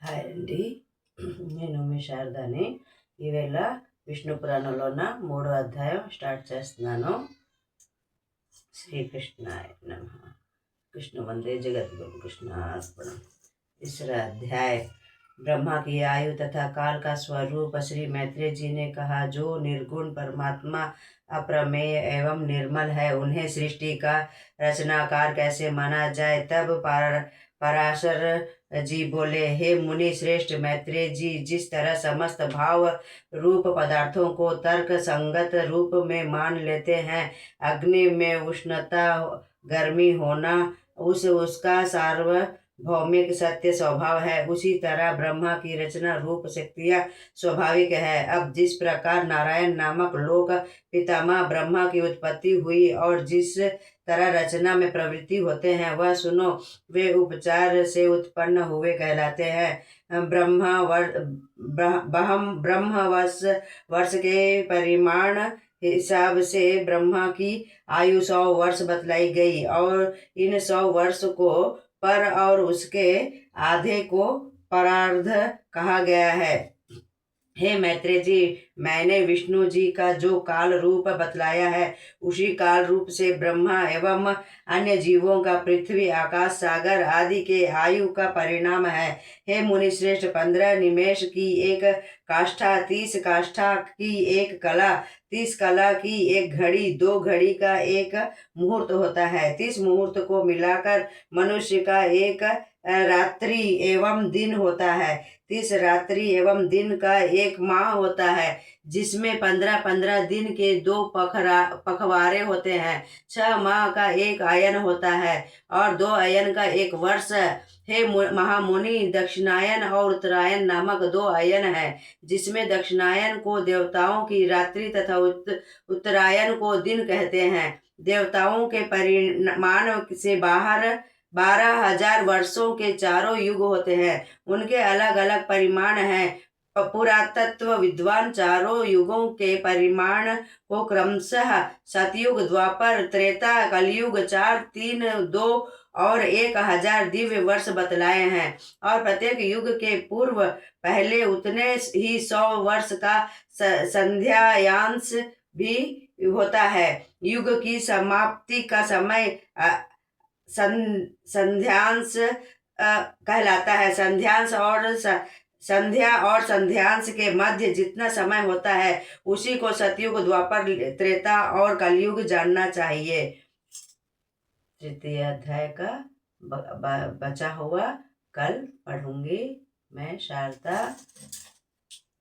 Hi అండి. నేను మీ శారదాని. ఈవేళ విష్ణు పురాణంలోన 3వ అధ్యాయం స్టార్ట్ చేస్తున్నాను. శ్రీకృష్ణాయ నమః. कृष्ण वंदे जगत गुरु कृष्णार्पणम। तीसरा अध्याय। ब्रह्मा की आयु तथा काल का स्वरूप। श्री मैत्रेय जी ने कहा, जो निर्गुण परमात्मा अप्रमेय एवं निर्मल है, उन्हें सृष्टि का रचनाकार कैसे माना जाए। तब पराशर जी बोले, हे मुनि श्रेष्ठ मैत्रेय जी, जिस तरह समस्त भाव रूप पदार्थों को तर्क संगत रूप में मान लेते हैं, अग्नि में उष्णता गर्मी होना उसका सार्वभौमिक सत्य स्वभाव है, उसी तरह ब्रह्मा की रचना रूप शक्तियां स्वाभाविक है। अब जिस प्रकार नारायण नामक लोक पितामह ब्रह्मा की उत्पत्ति हुई और जिस तरह रचना में प्रवृत्ति होते हैं, वह सुनो। वे उपचार से उत्पन्न हुए कहलाते हैं। ब्रह्म वर्ष के परिमाण हिसाब से ब्रह्मा की आयु 100 वर्ष बतलाई गई और इन 100 वर्ष को पर और उसके आधे को परार्ध कहा गया है। हे मैत्रेय जी, मैंने विष्णु जी का जो काल रूप बतलाया है, उसी काल रूप से ब्रह्मा एवं अन्य जीवों का पृथ्वी आकाश सागर आदि के आयु का परिणाम है। हे मुनि श्रेष्ठ, 15 निमेष की एक काष्ठा, 30 काष्ठा की एक कला, 30 कला की एक घड़ी, 2 घड़ी का एक मुहूर्त होता है। 30 मुहूर्त को मिलाकर मनुष्य का एक रात्रि एवं दिन होता है। 30 रात्रि एवं दिन का एक माह होता है, जिसमें 15-15 दिन के 2 पखवारे होते हैं। 6 माह का एक अयन होता है और 2 अयन का एक वर्ष। हे महामुनि, दक्षिणायन और उत्तरायण नामक 2 अयन है, जिसमें दक्षिणायन को देवताओं की रात्रि तथा उत्तरायण को दिन कहते हैं। देवताओं के परिमाण से बाहर 12,000 वर्षों के चारों युग होते हैं। उनके अलग अलग परिमाण हैं। पुरातत्व विद्वान चारों युगों के परिमाण को क्रमशः सतयुग, द्वापर, त्रेता, कलयुग, 4, 3, 2 और 1,000 दिव्य वर्ष बतलाए हैं। और प्रत्येक युग के पूर्व पहले उतने ही 100 वर्ष का संध्यायांश भी होता है। युग की समाप्ति का समय संध्यांश कहलाता है। संध्या और संध्यांश के मध्य जितना समय होता है, उसी को सतयुग, द्वापर, त्रेता और कलयुग जानना चाहिए। तृतीय अध्याय का बचा हुआ कल पढ़ूंगी मैं शारदा।